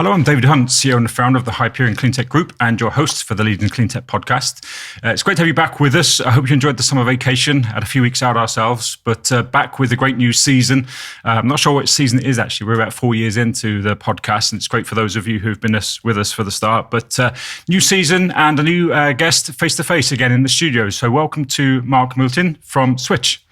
Hello, I'm David Hunt, CEO and founder of the Hyperion Cleantech Group and your host for the Leading Cleantech podcast. It's great to have you back with us. I hope you enjoyed the summer vacation. Had a few weeks out ourselves, but back with a great new season. I'm not sure what season it is actually. We're about 4 years into the podcast, and it's great for those of you who've been with us for the start. But new season and a new guest face-to-face again in the studio. So welcome to Marc Mültin from Switch.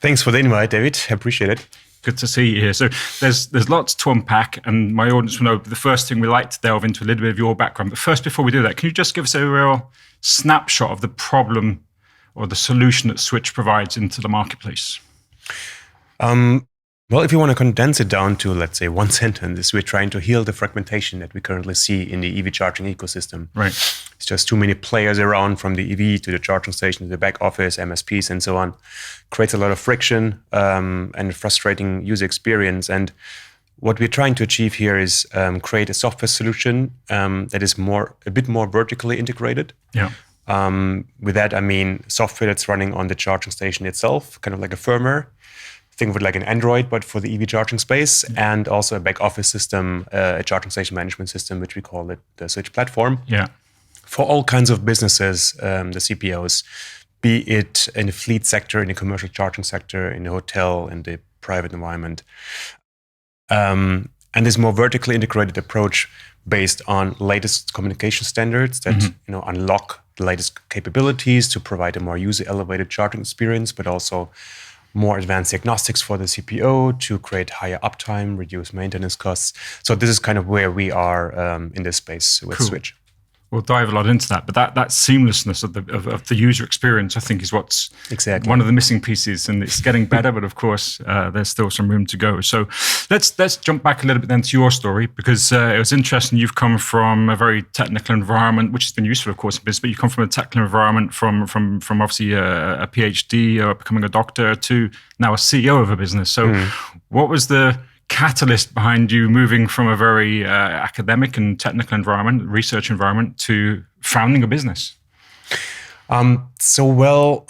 Thanks for the invite, David. I appreciate it. Good to see you here. So there's lots to unpack, and my audience will know the first thing we like to delve into a little bit of your background. But first, before we do that, can you just give us a real snapshot of the problem or the solution that Switch provides into the marketplace? Well, if you want to condense it down to, let's say, one sentence, we're trying to heal the fragmentation that we currently see in the EV charging ecosystem. Right. It's just too many players around, from the EV to the charging station to the back office, MSPs, and so on. Creates a lot of friction and frustrating user experience. And what we're trying to achieve here is create a software solution that is a bit more vertically integrated. Yeah. With that, I mean software that's running on the charging station itself, kind of like a firmware. Think of it like an Android, but for the EV charging space, and also a back office system, a charging station management system, which we call it the Switch platform. Yeah. For all kinds of businesses, the CPOs, be it in the fleet sector, in the commercial charging sector, in the hotel, in the private environment. And this more vertically integrated approach based on latest communication standards that unlock the latest capabilities to provide a more user-elevated charging experience, but also more advanced diagnostics for the CPO to create higher uptime, reduce maintenance costs. So this is kind of where we are in this space with Switch. We'll dive a lot into that, but that seamlessness of the user experience, I think, is what's exactly one of the missing pieces, and it's getting better. But of course, there's still some room to go. So let's jump back a little bit then to your story, because it was interesting. You've come from a very technical environment, which has been useful, of course, in business. But you come from a technical environment, from obviously a PhD or becoming a doctor to now a CEO of a business. So what was the catalyst behind you moving from a very academic and technical environment, research environment, to founding a business? What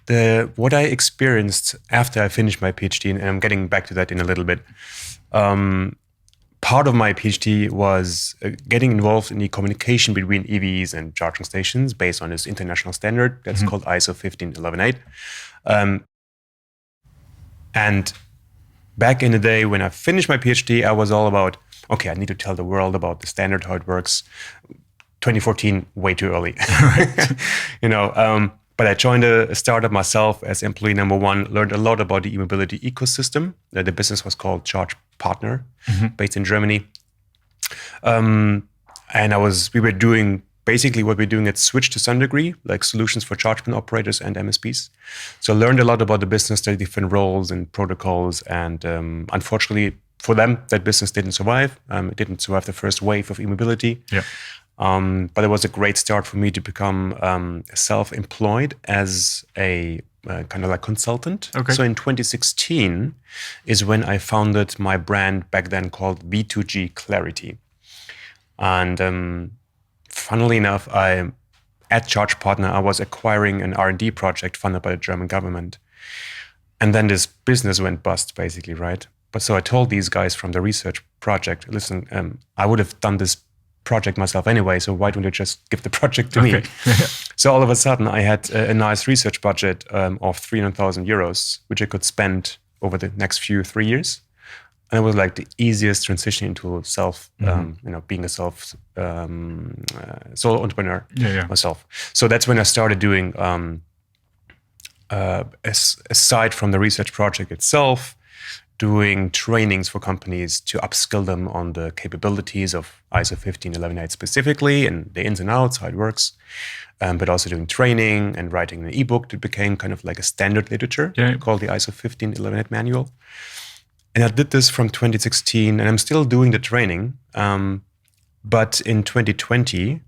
I experienced after I finished my PhD, and I'm getting back to that in a little bit, part of my PhD was getting involved in the communication between EVs and charging stations based on this international standard that's called ISO 15118. And back in the day when I finished my PhD, I was all about, okay, I need to tell the world about the standard, how it works. 2014, way too early. But I joined a startup myself as employee number one, learned a lot about the e-mobility ecosystem. The business was called Charge Partner, based in Germany. And we were doing basically what we're doing at Switch to some degree, like solutions for charge point operators and MSPs. So I learned a lot about the business, the different roles and protocols. And unfortunately for them, that business didn't survive. It didn't survive the first wave of e-mobility. Yeah. But it was a great start for me to become self-employed as a kind of like consultant. Okay. So in 2016 is when I founded my brand, back then called B2G Clarity. And funnily enough, at Charge Partner, I was acquiring an R&D project funded by the German government. And then this business went bust, basically, right? But so I told these guys from the research project, listen, I would have done this project myself anyway, so why don't you just give the project to me? So all of a sudden, I had a nice research budget of 300,000 euros, which I could spend over the next 3 years. And it was like the easiest transition into being a solo entrepreneur myself. So that's when I started doing, aside from the research project itself, doing trainings for companies to upskill them on the capabilities of ISO 15118 specifically and the ins and outs, how it works, but also doing training and writing an ebook that became kind of like a standard literature called the ISO 15118 manual. And I did this from 2016, and I'm still doing the training. But in 2020,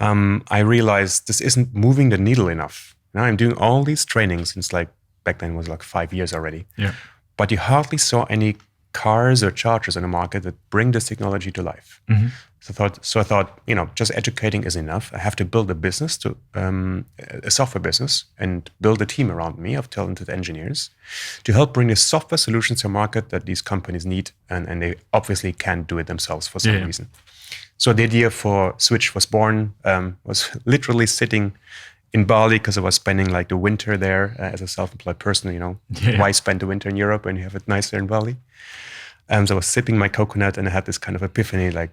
I realized this isn't moving the needle enough. Now I'm doing all these trainings since back then it was 5 years already. Yeah. But you hardly saw any cars or chargers on the market that bring this technology to life. Mm-hmm. So I thought, just educating is enough. I have to build a business, a software business, and build a team around me of talented engineers to help bring the software solutions to market that these companies need, and they obviously can't do it themselves for some reason. So the idea for Switch was born, was literally sitting in Bali because I was spending like the winter there as a self-employed person, Why spend the winter in Europe when you have it nicer in Bali? So I was sipping my coconut and I had this kind of epiphany, like,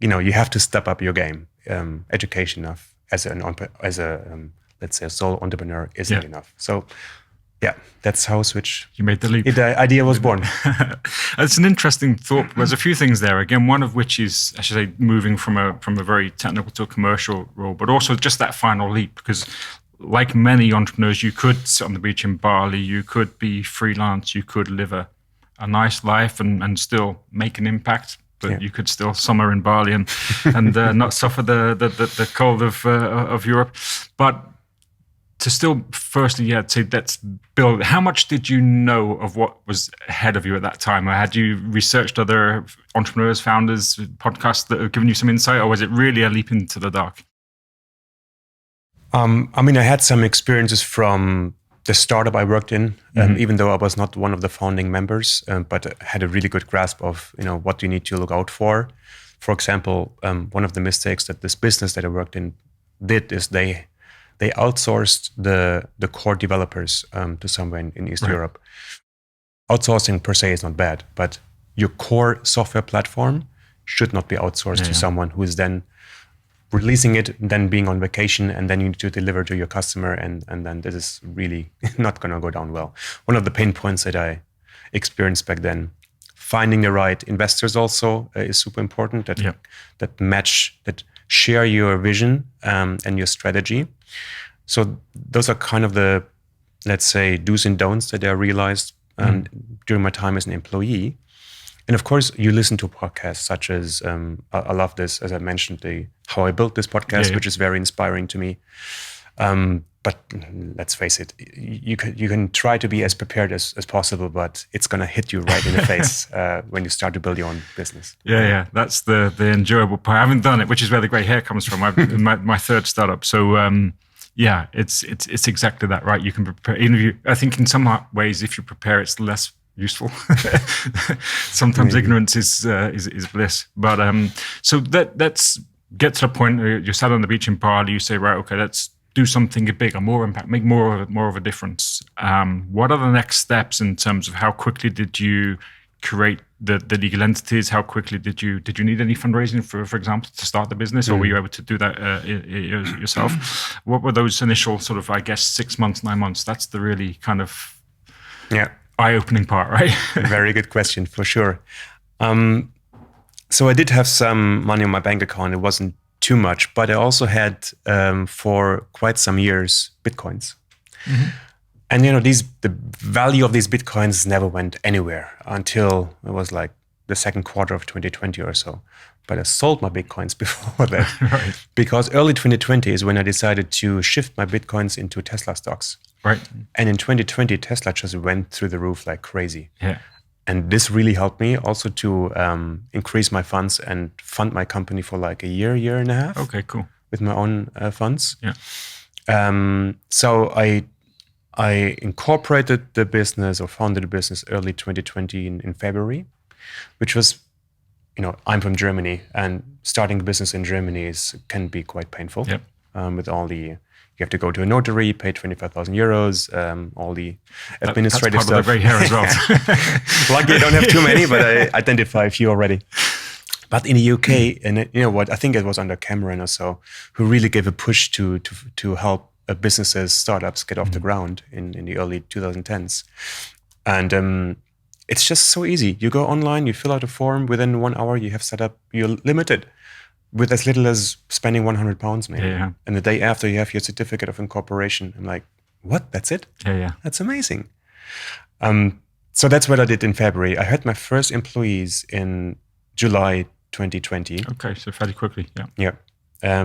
you have to step up your game. Education as a let's say a sole entrepreneur isn't enough. So yeah, that's how Switch. You made the leap. The idea was born. It's an interesting thought. There's a few things there. Again, one of which is, I should say, moving from a very technical to a commercial role, but also just that final leap. Because like many entrepreneurs, you could sit on the beach in Bali, you could be freelance, you could live a nice life and still make an impact. But you could still summer in Bali and not suffer the cold of Europe. But to still, firstly, say let's build. How much did you know of what was ahead of you at that time? Or had you researched other entrepreneurs, founders, podcasts that have given you some insight, or was it really a leap into the dark? I had some experiences from the startup I worked in, even though I was not one of the founding members, but had a really good grasp of what you need to look out for. For example, one of the mistakes that this business that I worked in did is they outsourced the core developers to somewhere in East Europe. Outsourcing per se is not bad, but your core software platform should not be outsourced to someone who is then releasing it, then being on vacation, and then you need to deliver to your customer, and then this is really not going to go down well. One of the pain points that I experienced back then, finding the right investors also is super important, that share your vision and your strategy. So those are kind of the, let's say, do's and don'ts that I realized during my time as an employee. And of course, you listen to podcasts such as, I love this, as I mentioned, How I Built This podcast, which is very inspiring to me. But let's face it, you can try to be as prepared as possible, but it's going to hit you right in the face when you start to build your own business. Yeah. That's the enjoyable part. I haven't done it, which is where the grey hair comes from. my third startup. So it's exactly that, right? You can prepare. Even if I think in some ways, if you prepare, it's less useful. Sometimes ignorance is bliss. But so let's get to the point where you're sat on the beach in Bali. You say, right, okay, let's do something bigger, more impact, make more of a difference. What are the next steps in terms of how quickly did you create the legal entities? How quickly did you need any fundraising, for example, to start the business, or were you able to do that yourself? What were those initial sort of, I guess, 6 months, 9 months? That's the really kind of eye-opening part, right? Very good question, for sure. So I did have some money on my bank account. It wasn't too much, but I also had for quite some years Bitcoins. And the value of these Bitcoins never went anywhere until it was like the second quarter of 2020 or so. But I sold my Bitcoins before that, because early 2020 is when I decided to shift my Bitcoins into Tesla stocks. Right. And in 2020, Tesla just went through the roof like crazy. Yeah. And this really helped me also to increase my funds and fund my company for like a year and a half. Okay, cool. With my own funds. Yeah. So I incorporated the business or founded the business early 2020 in February, which was, I'm from Germany, and starting a business in Germany can be quite painful. Yep. With all the, you have to go to a notary, pay 25,000 euros, all the administrative that's part stuff. Of the gray hair as well. Luckily, I don't have too many, but I identify a few already. But in the UK, and you know what, I think it was under Cameron or so, who really gave a push to help businesses, startups get off the ground in the early 2010s. And it's just so easy. You go online, you fill out a form, within 1 hour you have set up, you're limited with as little as spending £100 maybe. Yeah. And the day after you have your certificate of incorporation. I'm like, what? That's it? Yeah. That's amazing. So that's what I did in February. I had my first employees in July 2020. Okay, so fairly quickly, yeah. Yeah.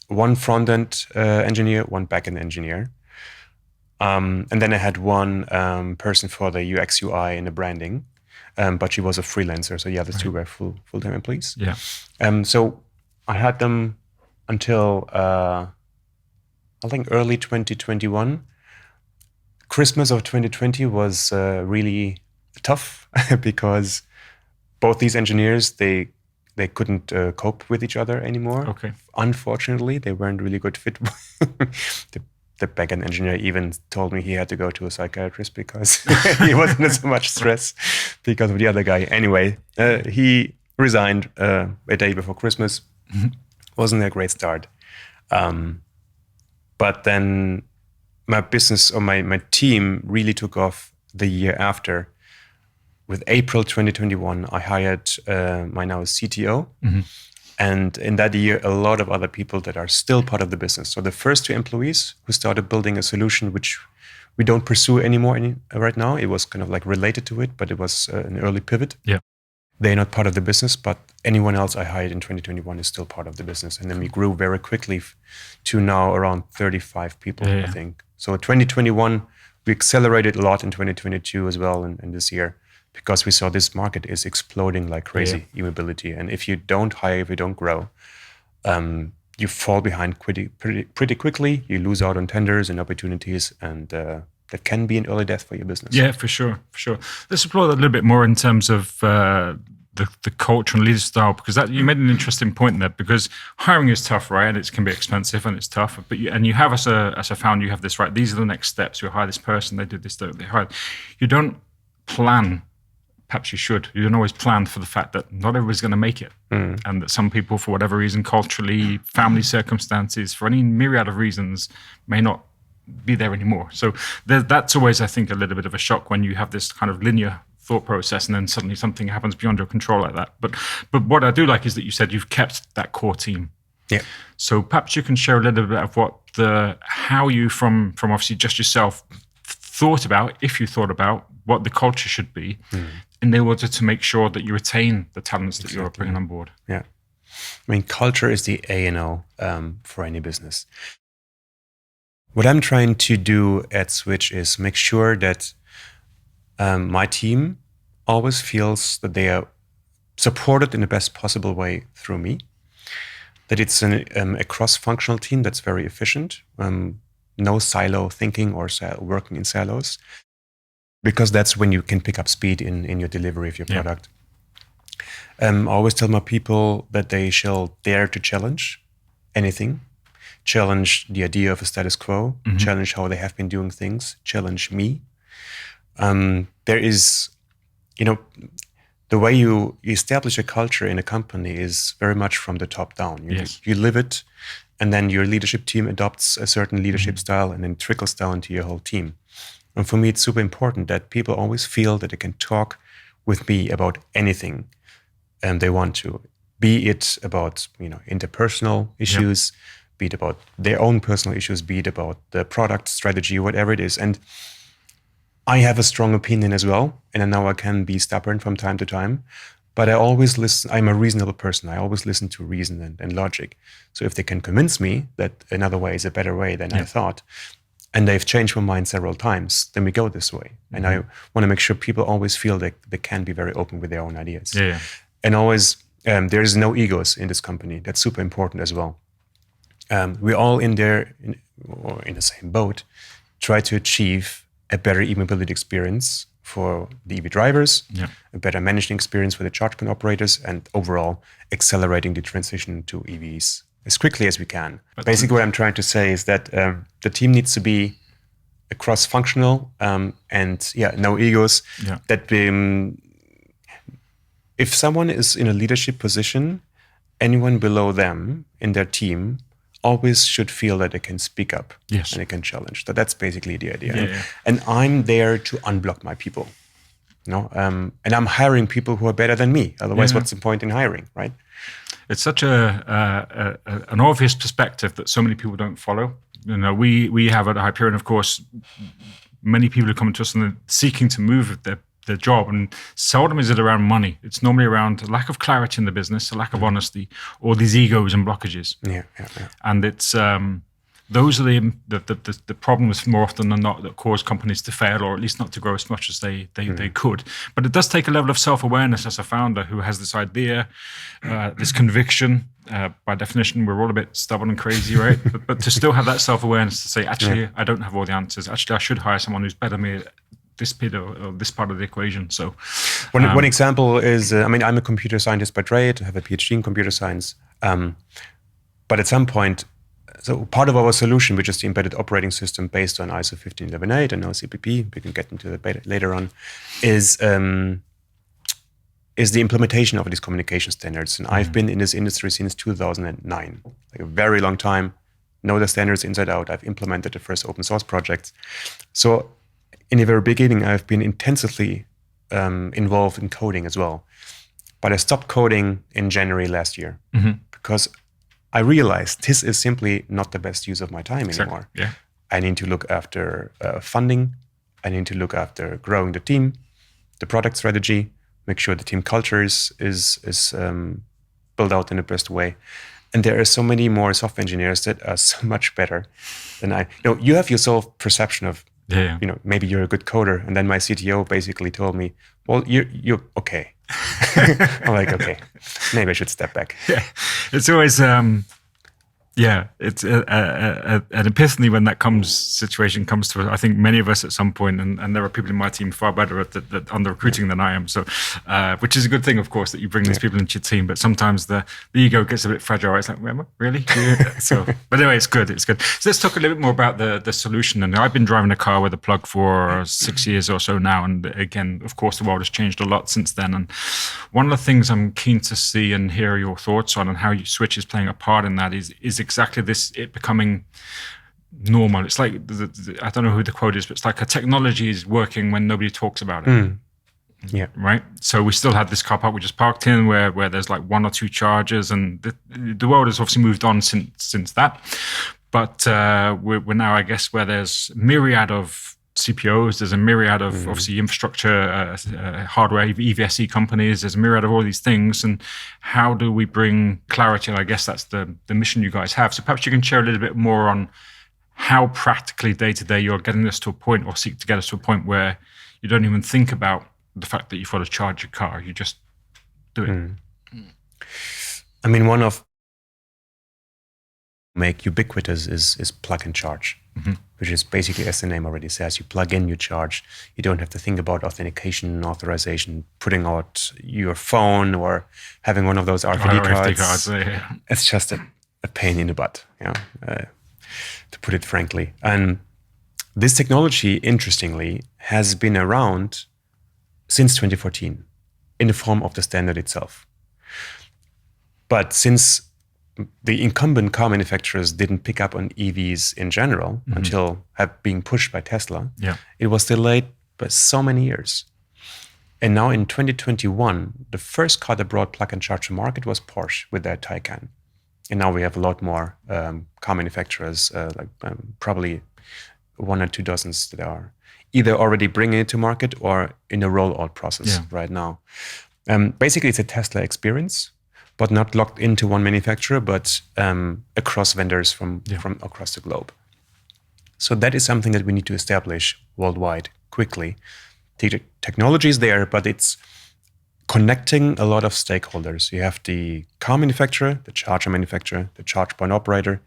One front-end engineer, one back-end engineer. And then I had one person for the UX, UI, and the branding. but she was a freelancer. So yeah, the two were full-time employees. Yeah. So I had them until I think early 2021. Christmas of 2020 was really tough because both these engineers, they couldn't cope with each other anymore. Okay. Unfortunately, they weren't really good fit. The backend engineer even told me he had to go to a psychiatrist because he was under so much stress because of the other guy. Anyway, he resigned a day before Christmas. Wasn't a great start. But then my business or my team really took off the year after. With April 2021, I hired my now CTO. And in that year, a lot of other people that are still part of the business. So the first 2 employees who started building a solution which we don't pursue anymore right now. It was kind of like related to it, but it was an early pivot. Yeah. They're not part of the business, but anyone else I hired in 2021 is still part of the business. And then we grew very quickly to now around 35 people, I think. So 2021, we accelerated a lot in 2022 as well, and this year, because we saw this market is exploding like crazy, e-mobility. And if you don't hire, if you don't grow, you fall behind pretty quickly. You lose out on tenders and opportunities, and that can be an early death for your business. Yeah, for sure. Let's explore that a little bit more in terms of the culture and leadership style, because you made an interesting point there. Because hiring is tough, right? And it can be expensive and it's tough. But you have as a founder, you have this right. These are the next steps. You hire this person. They do this. They hire. You don't plan. Perhaps you should. You don't always plan for the fact that not everybody's going to make it, and that some people, for whatever reason, culturally, family circumstances, for any myriad of reasons, may not be there anymore. So that's always, I think, a little bit of a shock when you have this kind of linear thought process and then suddenly something happens beyond your control like that. But what I do like is that you said you've kept that core team. Yeah. So perhaps you can share a little bit of how you from obviously just yourself thought about, if you thought about what the culture should be in order to make sure that you retain the talents that you're bringing on board. Yeah. I mean, culture is the A and O for any business. What I'm trying to do at Switch is make sure that my team always feels that they are supported in the best possible way through me, that it's a cross-functional team that's very efficient, no silo thinking or working in silos, because that's when you can pick up speed in your delivery of your product. I always tell my people that they shall dare to challenge anything, challenge the idea of a status quo, challenge how they have been doing things, challenge me. There is, the way you establish a culture in a company is very much from the top down. You live it, and then your leadership team adopts a certain leadership style and then trickles down to your whole team. And for me, it's super important that people always feel that they can talk with me about anything they want to, be it about interpersonal issues, be it about their own personal issues, be it about the product strategy, whatever it is. And I have a strong opinion as well, and I know I can be stubborn from time to time, but I always listen. I'm a reasonable person. I always listen to reason and logic. So if they can convince me that another way is a better way than I thought, and they've changed my mind several times, then we go this way. And I want to make sure people always feel that they can be very open with their own ideas. And always, there's no egos in this company. That's super important as well. We're all in the same boat, try to achieve a better e-mobility experience for the EV drivers, a better managing experience for the charge point operators, and overall accelerating the transition to EVs as quickly as we can. But basically, what I'm trying to say is that the team needs to be cross-functional and no egos. That if someone is in a leadership position, anyone below them in their team always should feel that they can speak up and they can challenge. That's basically the idea. And I'm there to unblock my people. And I'm hiring people who are better than me. Otherwise, what's the point in hiring, right? It's such an obvious perspective that so many people don't follow. We have at Hyperion, of course, many people who come to us and they're seeking to move their job, and seldom is it around money. It's normally around a lack of clarity in the business, a lack of honesty, or these egos and blockages. And it's those are the problems more often than not that cause companies to fail, or at least not to grow as much as they could. But it does take a level of self-awareness as a founder who has this idea, this conviction. By definition, we're all a bit stubborn and crazy, right? but to still have that self-awareness to say, actually, I don't have all the answers. Actually, I should hire someone who's better than me at this bit or this part of the equation. So one example is, I'm a computer scientist by trade. I have a PhD in computer science. But at some point, so part of our solution, which is the embedded operating system based on ISO 15118 and OCPP, we can get into that later on, is the implementation of these communication standards. And I've been in this industry since 2009, like a very long time, know the standards inside out. I've implemented the first open source projects. So in the very beginning, I've been intensively involved in coding as well. But I stopped coding in January last year because I realized this is simply not the best use of my time anymore. Yeah. I need to look after funding. I need to look after growing the team, the product strategy, make sure the team culture is built out in the best way. And there are so many more software engineers that are so much better than I. You have your self-perception of, maybe you're a good coder. And then my CTO basically told me, well, you're okay. I'm like, okay, maybe I should step back. Yeah, it's always, it's an epiphany when that situation comes to us. I think many of us at some point, and there are people in my team far better at on the recruiting than I am. So, which is a good thing, of course, that you bring these people into your team. But sometimes the ego gets a bit fragile. It's like, really? So, but anyway, it's good. It's good. So let's talk a little bit more about the solution. And I've been driving a car with a plug for 6 years or so now. And again, of course, the world has changed a lot since then. And one of the things I'm keen to see and hear your thoughts on, and how Switch is playing a part in that, is exactly this, it becoming normal. It's like, I don't know who the quote is, but it's like a technology is working when nobody talks about it. Yeah. Right? So we still had this car park we just parked in where there's like one or two chargers, and the world has obviously moved on since that. But we're now, I guess, where there's myriad of CPOs, there's a myriad of obviously infrastructure, hardware, EVSE companies, there's a myriad of all these things. And how do we bring clarity? And I guess that's the mission you guys have. So perhaps you can share a little bit more on how practically day to day you're getting us to a point, or seek to get us to a point, where you don't even think about the fact that you've got to charge your car. You just do it. I mean, one of make ubiquitous is plug and charge, which is basically, as the name already says, you plug in, you charge. You don't have to think about authentication, authorization, putting out your phone, or having one of those RFID cards. It's just a pain in the butt, to put it frankly. And this technology, interestingly, has been around since 2014 in the form of the standard itself. But since the incumbent car manufacturers didn't pick up on EVs in general until being pushed by Tesla, it was delayed by so many years. And now in 2021, the first car that brought plug and charge to market was Porsche with their Taycan. And now we have a lot more car manufacturers, probably 1 or 2 dozens that are either already bringing it to market or in a rollout process right now. Basically, it's a Tesla experience, but not locked into one manufacturer, but across vendors from across the globe. So that is something that we need to establish worldwide quickly. The technology is there, but it's connecting a lot of stakeholders. You have the car manufacturer, the charger manufacturer, the charge point operator,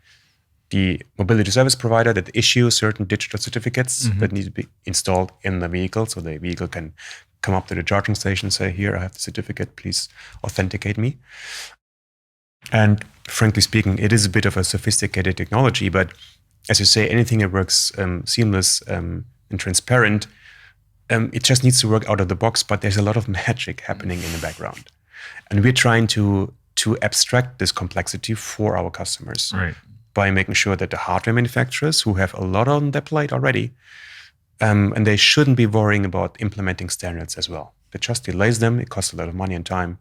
the mobility service provider that issues certain digital certificates that need to be installed in the vehicle, so the vehicle can come up to the charging station and say, here, I have the certificate, please authenticate me. And frankly speaking, it is a bit of a sophisticated technology, but as you say, anything that works seamless and transparent, it just needs to work out of the box, but there's a lot of magic happening in the background. And we're trying to abstract this complexity for our customers by making sure that the hardware manufacturers, who have a lot on their plate already, and they shouldn't be worrying about implementing standards as well. It just delays them. It costs a lot of money and time.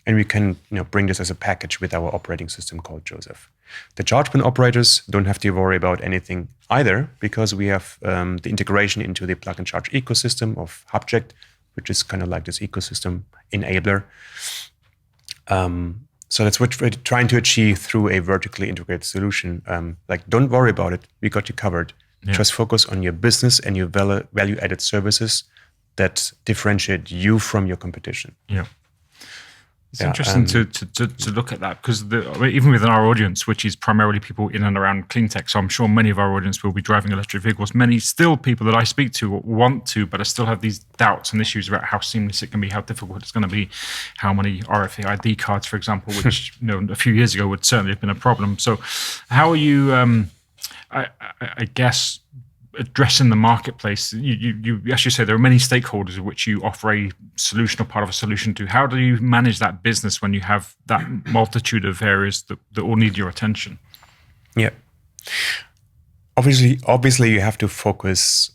And we can bring this as a package with our operating system called Josev. The charge point operators don't have to worry about anything either, because we have the integration into the plug and charge ecosystem of Hubject, which is kind of like this ecosystem enabler. So that's what we're trying to achieve through a vertically integrated solution. Don't worry about it. We got you covered. Yeah. Just focus on your business and your value-added services that differentiate you from your competition. Yeah. It's interesting to look at that, because even within our audience, which is primarily people in and around Cleantech, so I'm sure many of our audience will be driving electric vehicles. Many still people that I speak to want to, but I still have these doubts and issues about how seamless it can be, how difficult it's going to be, how many RFID cards, for example, which a few years ago would certainly have been a problem. So how are you, I guess, addressing the marketplace? You as you say, there are many stakeholders of which you offer a solution or part of a solution to. How do you manage that business when you have that multitude of areas that all need your attention? Yeah. Obviously, you have to focus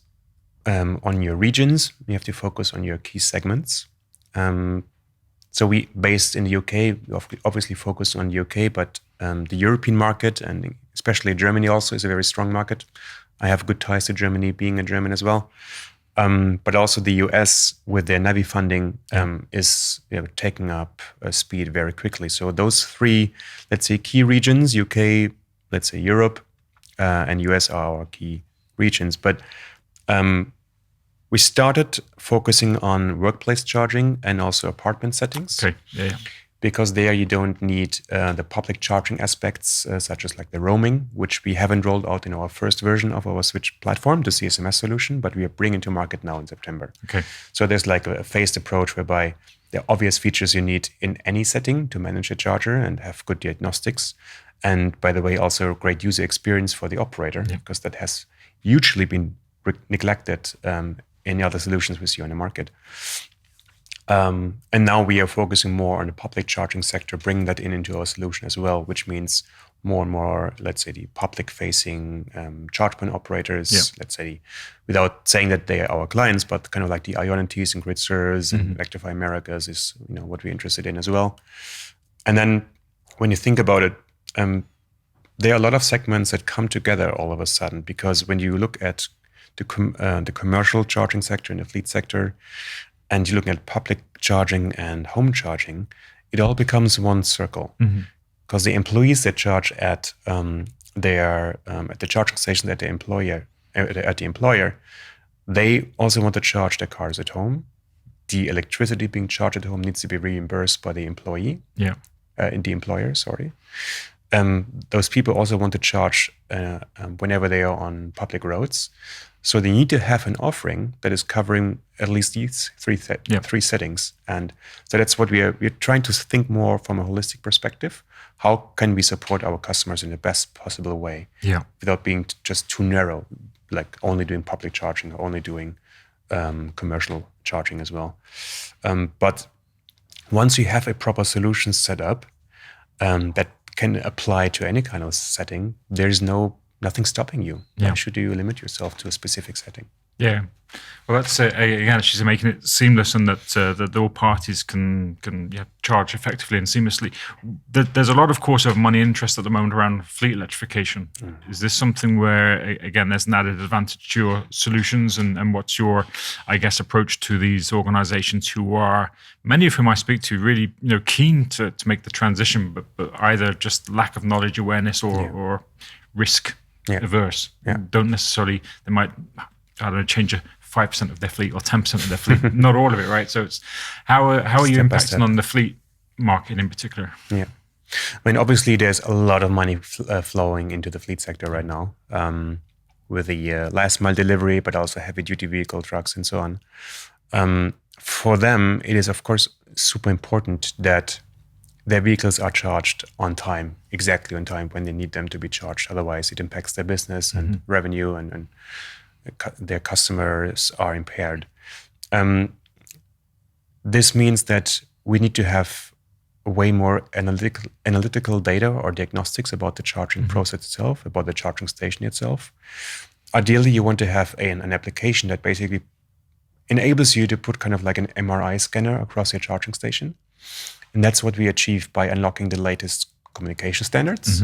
on your regions. You have to focus on your key segments. So we, based in the UK, obviously focus on the UK, but the European market, and especially Germany also, is a very strong market. I have good ties to Germany, being a German as well. But also the US, with their Navi funding, is taking up speed very quickly. So those three, let's say, key regions, UK, let's say Europe, and US are our key regions. But we started focusing on workplace charging and also apartment settings. Okay, yeah. Because there you don't need the public charging aspects, such as like the roaming, which we haven't rolled out in our first version of our Switch platform, the CSMS solution, but we are bringing to market now in September. Okay. So there's like a phased approach whereby there are obvious features you need in any setting to manage a charger and have good diagnostics. And by the way, also a great user experience for the operator, because that has hugely been neglected in the other solutions we see on the market. And now we are focusing more on the public charging sector, bringing that into our solution as well, which means more and more, let's say, the public-facing charge point operators, let's say, without saying that they are our clients, but kind of like the Ionities and GridServes and Electrify Americas is what we're interested in as well. And then when you think about it, there are a lot of segments that come together all of a sudden, because when you look at the commercial charging sector and the fleet sector, and you're looking at public charging and home charging, it all becomes one circle. Because the employees that charge at the charging station at the employer, they also want to charge their cars at home. The electricity being charged at home needs to be reimbursed by the employee. In the employer, sorry. Those people also want to charge whenever they are on public roads. So they need to have an offering that is covering at least these three settings. And so that's what we're trying to think more from a holistic perspective. How can we support our customers in the best possible way without being just too narrow, like only doing public charging or only doing commercial charging as well. But once you have a proper solution set up that can apply to any kind of setting, there's nothing stopping you. Why should you limit yourself to a specific setting? Yeah. Well, that's again, she's making it seamless, and that all parties can charge effectively and seamlessly. There's a lot, of course, of money interest at the moment around fleet electrification. Is this something where, again, there's an added advantage to your solutions, and what's your, I guess, approach to these organizations who are, many of whom I speak to, really keen to make the transition, but either just lack of knowledge, awareness, or risk averse. Don't necessarily, they might, I don't know, change 5% of their fleet or 10% of their fleet, not all of it, right? So it's how are you impacting on the fleet market in particular? Yeah, I mean, obviously there's a lot of money flowing into the fleet sector right now, with the last mile delivery, but also heavy duty vehicle trucks and so on. For them, it is of course super important that their vehicles are charged on time, exactly on time when they need them to be charged. Otherwise, it impacts their business and revenue, and their customers are impaired. This means that we need to have way more analytical data or diagnostics about the charging process itself, about the charging station itself. Ideally, you want to have an application that basically enables you to put kind of like an MRI scanner across your charging station. And that's what we achieve by unlocking the latest communication standards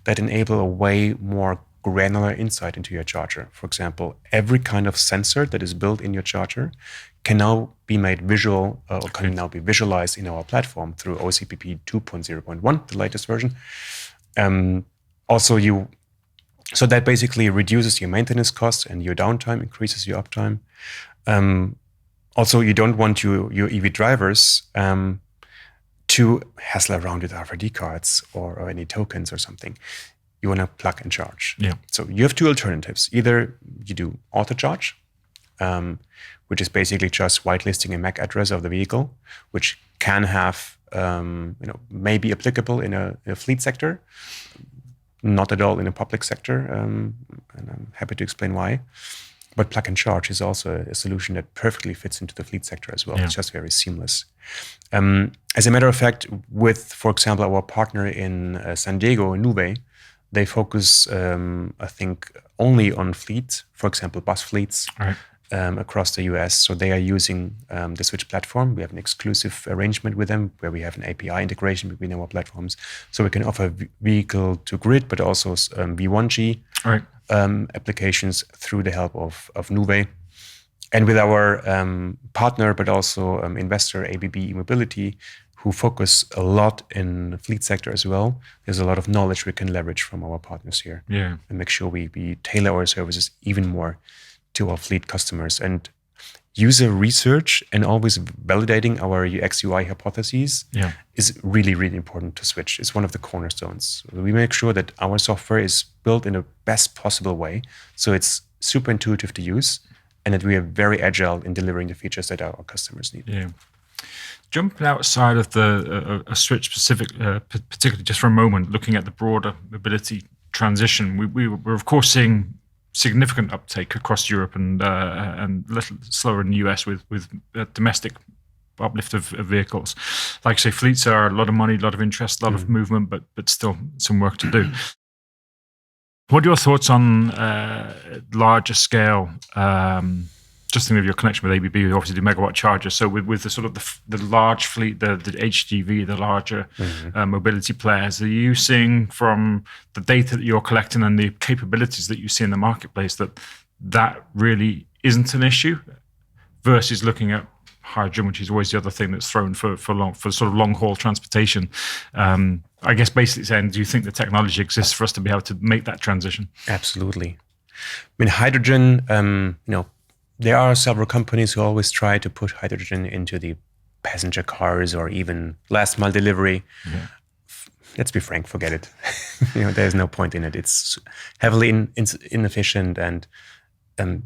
that enable a way more granular insight into your charger. For example, every kind of sensor that is built in your charger can now be made visual or can now be visualized in our platform through OCPP 2.0.1, the latest version. So that basically reduces your maintenance costs and your downtime, increases your uptime. Also, you don't want your EV drivers to hassle around with RFID cards or any tokens or something. You want to plug and charge. Yeah. So you have two alternatives. Either you do auto charge, which is basically just whitelisting a MAC address of the vehicle, which can have, may be applicable in a fleet sector, not at all in a public sector, and I'm happy to explain why. But plug and charge is also a solution that perfectly fits into the fleet sector as well. Yeah. It's just very seamless. As a matter of fact, with, for example, our partner in San Diego, Nube, they focus, I think, only on fleet, for example, bus fleets. Right. Across the US. So they are using the Switch platform. We have an exclusive arrangement with them where we have an API integration between our platforms. So we can offer vehicle to grid, but also V1G applications through the help of Nube. And with our partner, but also investor ABB E-Mobility, who focus a lot in the fleet sector as well, there's a lot of knowledge we can leverage from our partners here. Yeah. And make sure we tailor our services even more to our fleet customers. And user research and always validating our UX UI hypotheses is really, really important to Switch. It's one of the cornerstones. We make sure that our software is built in the best possible way, so it's super intuitive to use, and that we are very agile in delivering the features that our customers need. Yeah. Jumping outside of the Switch specific, particularly just for a moment, looking at the broader mobility transition, we're of course seeing significant uptake across Europe and a little slower in the US with domestic uplift of vehicles. Like I say, fleets are a lot of money, a lot of interest, a lot of movement, but still some work to do. What are your thoughts on larger scale? Just think of your connection with ABB, you obviously do megawatt chargers. So with the sort of the large fleet, the HGV, the larger mobility players, are you seeing from the data that you're collecting and the capabilities that you see in the marketplace that really isn't an issue versus looking at hydrogen, which is always the other thing that's thrown for sort of long haul transportation? I guess basically saying, do you think the technology exists for us to be able to make that transition? Absolutely. I mean, hydrogen, there are several companies who always try to put hydrogen into the passenger cars or even last mile delivery. Yeah. Let's be frank, forget it. There's no point in it. It's heavily inefficient, and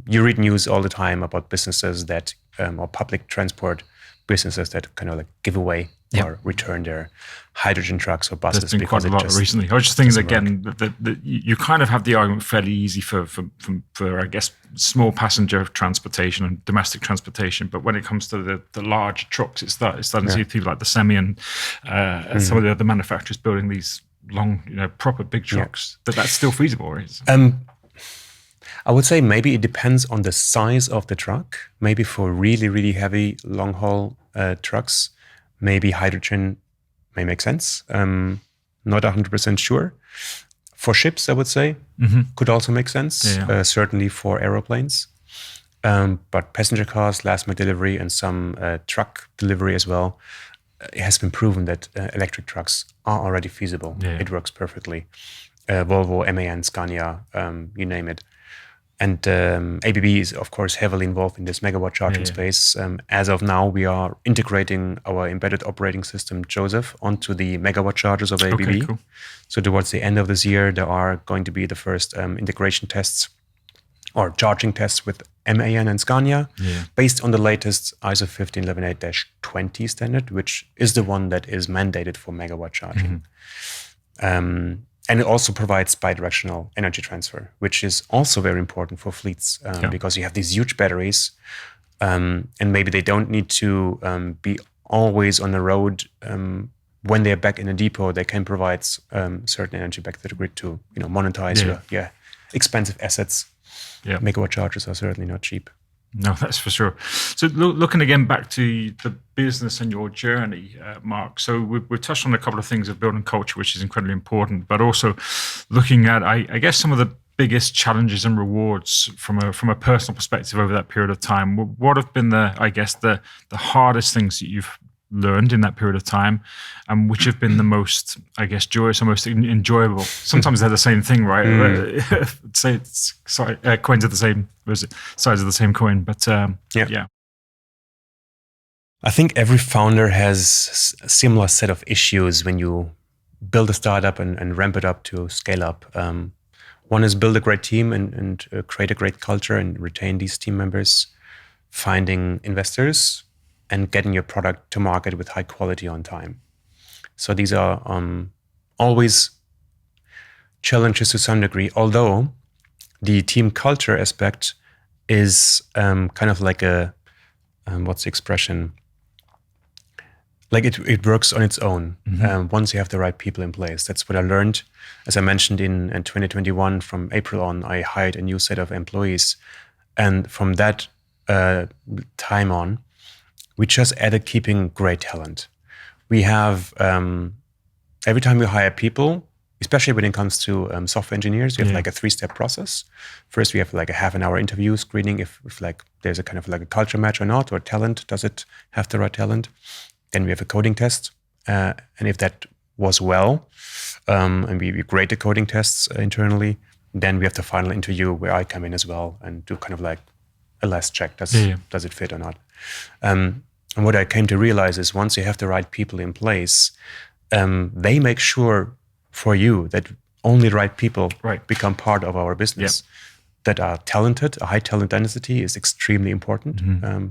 you read news all the time about businesses that, or public transport businesses that kind of like give away or return their hydrogen trucks or buses. There's been quite a lot recently. I was just thinking again that you kind of have the argument fairly easy for I guess small passenger transportation and domestic transportation, but when it comes to the large trucks, it's starting to see people like the Semi and some of the other manufacturers building these long, proper big trucks. That's still feasible, right? I would say maybe it depends on the size of the truck. Maybe for really, really heavy long haul trucks, maybe hydrogen may make sense. Not 100% sure. For ships, I would say, could also make sense. Certainly for aeroplanes. But passenger cars, last mile delivery, and some truck delivery as well, it has been proven that electric trucks are already feasible. It works perfectly. Volvo, MAN, Scania, you name it. And ABB is, of course, heavily involved in this megawatt charging space. As of now, we are integrating our embedded operating system, Josev, onto the megawatt chargers of ABB. Okay, cool. So towards the end of this year, there are going to be the first integration tests or charging tests with MAN and Scania based on the latest ISO 15118-20 standard, which is the one that is mandated for megawatt charging. And it also provides bi-directional energy transfer, which is also very important for fleets because you have these huge batteries and maybe they don't need to be always on the road. When they're back in a depot, they can provide certain energy back to the grid to monetize your expensive assets. Megawatt chargers are certainly not cheap. No, that's for sure. So looking again back to the business and your journey, Marc, so we've touched on a couple of things of building culture, which is incredibly important, but also looking at, I guess, some of the biggest challenges and rewards from a personal perspective over that period of time? What have been the hardest things that you've learned in that period of time, and which have been the most, I guess, joyous or most enjoyable? Sometimes they're the same thing, right? Say it's coins are the same, sides of the same coin, but yeah. I think every founder has a similar set of issues when you build a startup and ramp it up to scale up. One is build a great team and create a great culture and retain these team members, finding investors, and getting your product to market with high quality on time. So these are always challenges to some degree, although the team culture aspect is kind of like a, what's the expression? Like it works on its own once you have the right people in place. That's what I learned. As I mentioned in 2021, from April on, I hired a new set of employees. And from that time on, we just added keeping great talent. We have, every time we hire people, especially when it comes to software engineers, we have like a 3-step process. First, we have like a half-an-hour interview screening if like there's a kind of like a culture match or not, or talent, does it have the right talent? Then we have a coding test. And if that was well, and we grade the coding tests internally, then we have the final interview where I come in as well and do kind of like a last check. Does it fit or not? And what I came to realize is once you have the right people in place, they make sure for you that only the right people become part of our business. That are talented. A high talent density is extremely important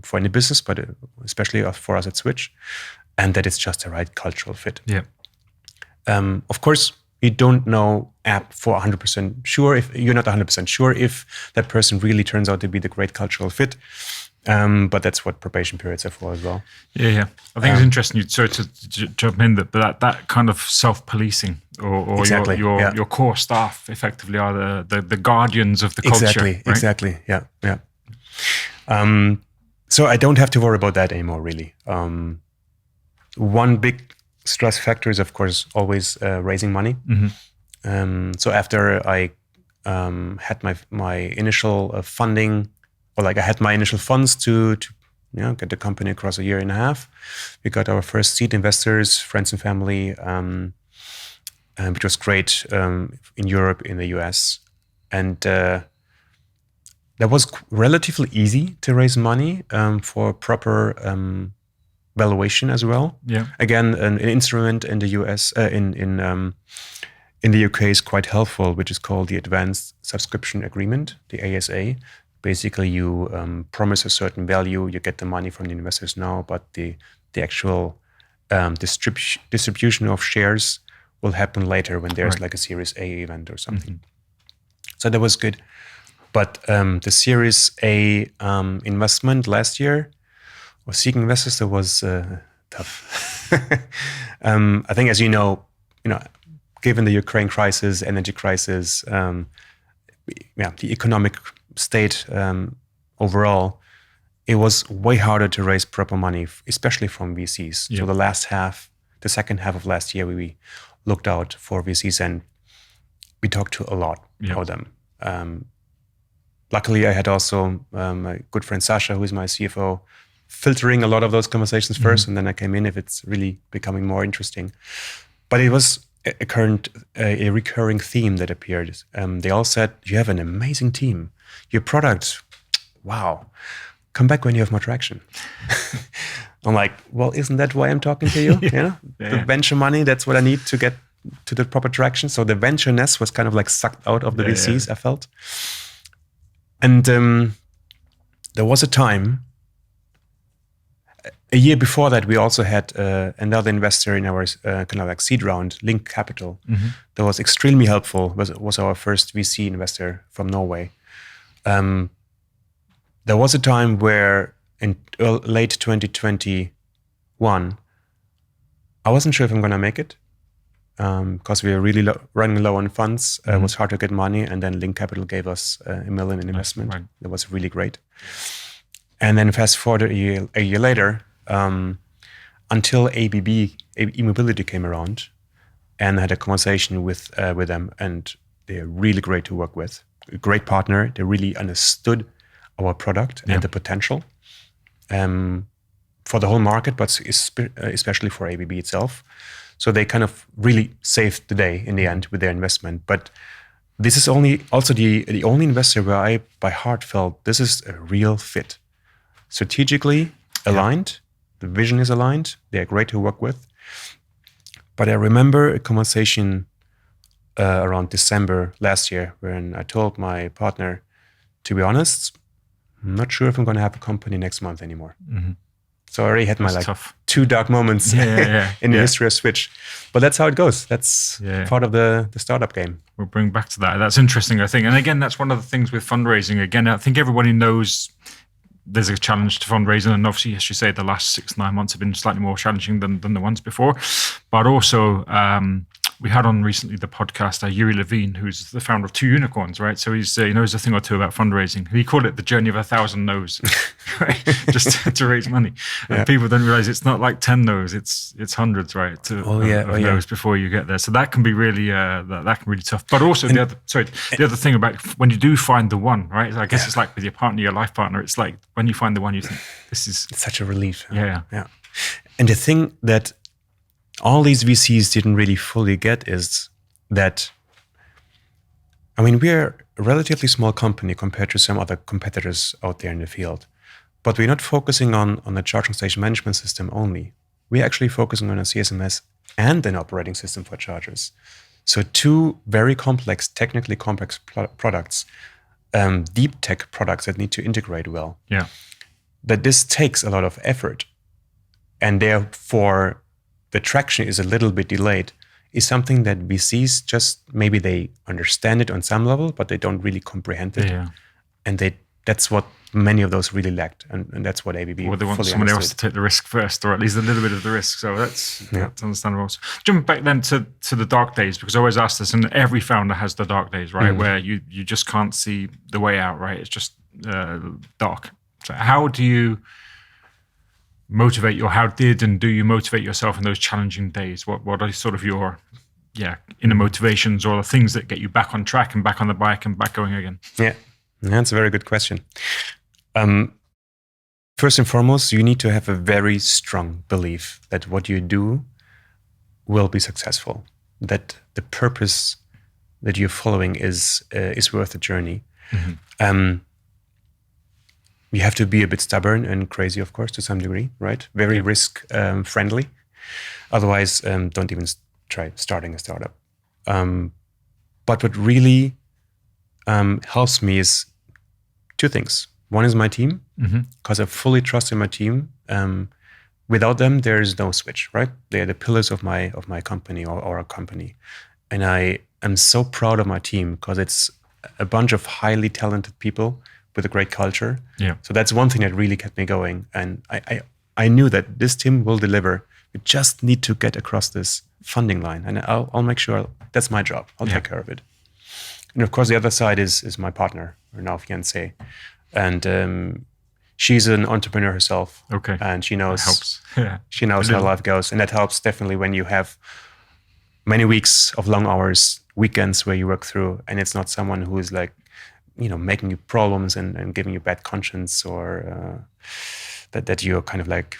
for any business, but especially for us at Switch, and that it's just the right cultural fit. Of course, you don't know app for 100% sure if you're not 100% sure if that person really turns out to be the great cultural fit. But that's what probation periods are for as well. I think it's interesting. Sorry to jump in, that kind of self-policing or exactly, your core staff effectively are the guardians of the culture. Exactly. Yeah. So I don't have to worry about that anymore, really. One big stress factor is, of course, always raising money. So after I had my initial funding, or like I had my initial funds to get the company across a 1.5 years. We got our first seed investors, friends and family, which was great in Europe, in the US. And that was relatively easy to raise money for proper valuation as well. Again, an instrument in the US, in the UK is quite helpful, which is called the Advanced Subscription Agreement, the ASA. Basically, you promise a certain value, you get the money from the investors now, but the actual distribution of shares will happen later when there's like a Series A event or something. So that was good. But the Series A investment last year, or seeking investors, that was tough. I think, as you know, given the Ukraine crisis, energy crisis, the economic state overall, it was way harder to raise proper money, especially from VCs. So the second half of last year, we looked out for VCs and we talked to a lot of them. Luckily, I had also my good friend Sasha, who is my CFO, filtering a lot of those conversations first, and then I came in if it's really becoming more interesting. But it was a recurring theme that appeared. They all said, "You have an amazing team. Your product, wow. Come back when you have more traction." I'm like, well, isn't that why I'm talking to you? The venture money, that's what I need to get to the proper traction. So the venture-ness was kind of like sucked out of the VCs, I felt. And there was a time, a year before that, we also had another investor in our kind of like seed round, Link Capital, that was extremely helpful, was our first VC investor from Norway. There was a time where in late 2021, I wasn't sure if I'm going to make it because we were really running low on funds. It was hard to get money. And then Link Capital gave us $1 million in investment. That was really great. And then fast forward a year later, until ABB, E-Mobility came around, and I had a conversation with them. And They're really great to work with. A great partner. They really understood our product and the potential for the whole market, but especially for ABB itself. So they kind of really saved the day in the end with their investment. But this is also the only investor where I, by heart, felt this is a real fit. Strategically aligned, the vision is aligned, they're great to work with. But I remember a conversation around December last year when I told my partner, to be honest, I'm not sure if I'm going to have a company next month anymore. Mm-hmm. So I already had my two dark moments in the history of Switch. But that's how it goes. That's part of the startup game. We'll bring back to that. That's interesting, I think. And again, that's one of the things with fundraising. Again, I think everybody knows there's a challenge to fundraising. And obviously, as you say, the last 6-9 months have been slightly more challenging than the ones before. But also, we had on recently the podcast Yuri Levine, who's the founder of 2 Unicorns, right? So he knows a thing or two about fundraising. He called it the journey of 1,000 no's, right? Just to raise money. And people don't realize it's not like 10 no's; it's hundreds, right? Of no's before you get there. So that can be really that can be really tough. But also the other thing about when you do find the one, right? I guess it's like with your partner, your life partner. It's like when you find the one, you think it's such a relief. Yeah. And the thing that all these VCs didn't really fully get is that, I mean, we're a relatively small company compared to some other competitors out there in the field, but we're not focusing on a charging station management system only. We're actually focusing on a CSMS and an operating system for chargers. So 2 very complex, technically complex products, deep tech products that need to integrate well. Yeah. That this takes a lot of effort, and therefore the traction is a little bit delayed, is something that VCs just, maybe they understand it on some level, but they don't really comprehend it. Yeah. And that's what many of those really lacked. And that's what ABB Or they want someone else to take the risk first, or at least a little bit of the risk. So that's understandable. So jumping back then to the dark days, because I always ask this, and every founder has the dark days, right? Where you just can't see the way out, right? It's just dark. So how do you motivate do you motivate yourself in those challenging days? What are sort of your inner motivations, or the things that get you back on track and back on the bike and back going again? Yeah, that's a very good question. First and foremost, you need to have a very strong belief that what you do will be successful, that the purpose that you're following is worth the journey. Mm-hmm. You have to be a bit stubborn and crazy, of course, to some degree, right? Very risk friendly. Otherwise, don't even try starting a startup. But what really helps me is 2 things. One is my team, because I fully trust in my team. Without them, there is no Switch, right? They are the pillars of my company or our company. And I am so proud of my team because it's a bunch of highly talented people with a great culture. Yeah. So that's one thing that really kept me going. And I knew that this team will deliver. We just need to get across this funding line. And I'll make sure that's my job. I'll take care of it. And of course, the other side is my partner, or now fiancée. And she's an entrepreneur herself. Okay. And she knows, helps. She knows how life goes. And that helps definitely when you have many weeks of long hours, weekends where you work through, and it's not someone who is like, making you problems and giving you bad conscience, or that you're kind of like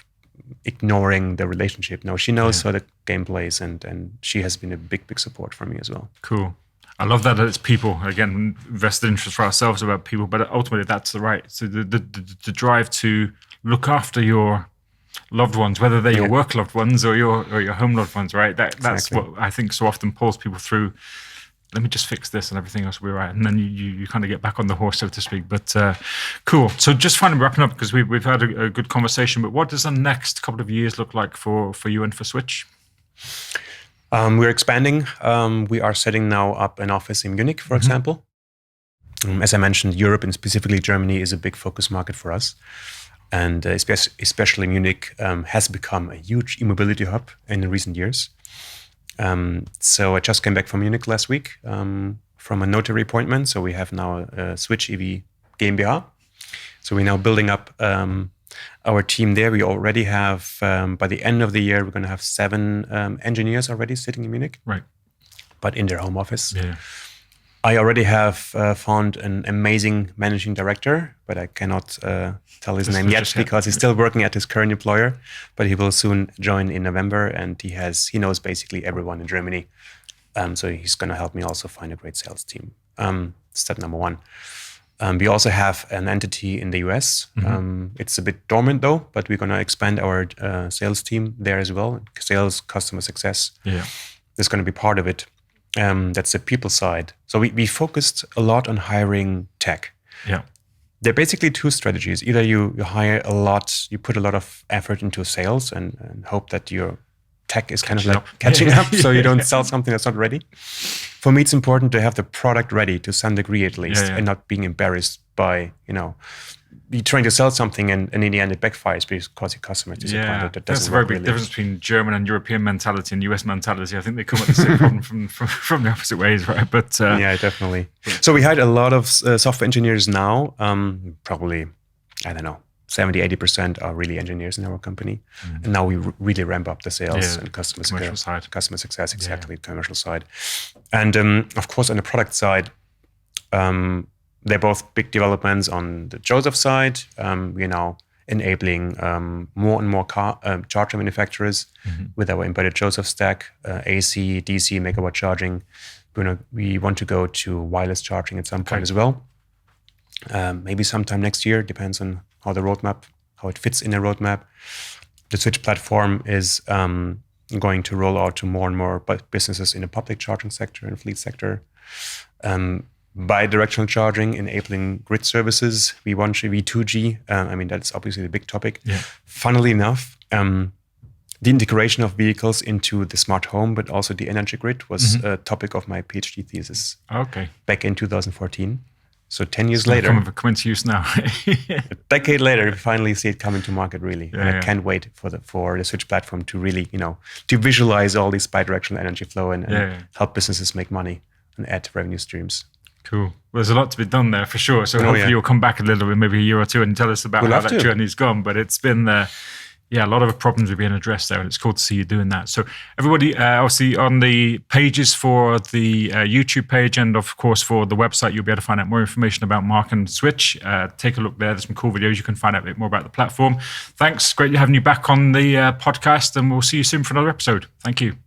ignoring the relationship. No, she knows how the game plays, and she has been a big support for me as well. Cool. I love that it's people, again, vested interest for ourselves about people, but ultimately that's the right. So the drive to look after your loved ones, whether they're your work loved ones or your home loved ones, right? That's what I think so often pulls people through. Let me just fix this and everything else will be right. And then you kind of get back on the horse, so to speak. But cool. So just finally wrapping up, because we've had a good conversation, but what does the next couple of years look like for you and for Switch? We're expanding. We are setting now up an office in Munich, for example. As I mentioned, Europe and specifically Germany is a big focus market for us. And especially Munich has become a huge e-mobility hub in the recent years. So I just came back from Munich last week from a notary appointment. So we have now a Switch EV GmbH. So we're now building up our team there. We already have, by the end of the year, we're going to have 7 engineers already sitting in Munich. Right. But in their home office. Yeah. I already have found an amazing managing director, but I cannot tell his name yet because he's still working at his current employer. But he will soon join in November, and he knows basically everyone in Germany. So he's going to help me also find a great sales team. Step number one. We also have an entity in the US. It's a bit dormant though, but we're going to expand our sales team there as well. Sales, customer success. Yeah, is going to be part of it. That's the people side. So we focused a lot on hiring tech. Yeah. There are basically two strategies. Either you hire a lot, you put a lot of effort into sales and hope that your tech is kind of like catching up so you don't sell something that's not ready. For me, it's important to have the product ready to some degree at least and not being embarrassed by, you trying to sell something and in the end it backfires because your customer is disappointed. Yeah, that's a very big difference between German and European mentality and US mentality. I think they come at the same problem from the opposite ways, right? But yeah, definitely. So we hired a lot of software engineers now. Probably, I don't know, 70-80% are really engineers in our company. And now we really ramp up the sales and customer success, exactly, commercial side. And of course, on the product side, they're both big developments on the Josev side. We are now enabling more and more charger manufacturers with our embedded Josev stack, AC, DC, megawatt charging. We want to go to wireless charging at some point as well. Maybe sometime next year, depends on how it fits in the roadmap. The Switch platform is going to roll out to more and more businesses in the public charging sector and fleet sector. Bi-directional charging, enabling grid services. We want V2G. That's obviously the big topic. Yeah. Funnily enough, the integration of vehicles into the smart home, but also the energy grid was a topic of my PhD thesis. Okay. Back in 2014. So 10 years later. Come into use now. A decade later, we finally see it coming to market, really. And I can't wait for the Switch platform to really, to visualize all this bi-directional energy flow and help businesses make money and add revenue streams. Cool. Well, there's a lot to be done there for sure. So hopefully you'll come back a little bit, maybe a year or two, and tell us about how that journey's gone. But it's been, a lot of problems are being addressed there, and it's cool to see you doing that. So everybody, obviously on the pages for the YouTube page and of course for the website, you'll be able to find out more information about Marc and Switch. Take a look there. There's some cool videos. You can find out a bit more about the platform. Thanks. Great having you back on the podcast, and we'll see you soon for another episode. Thank you.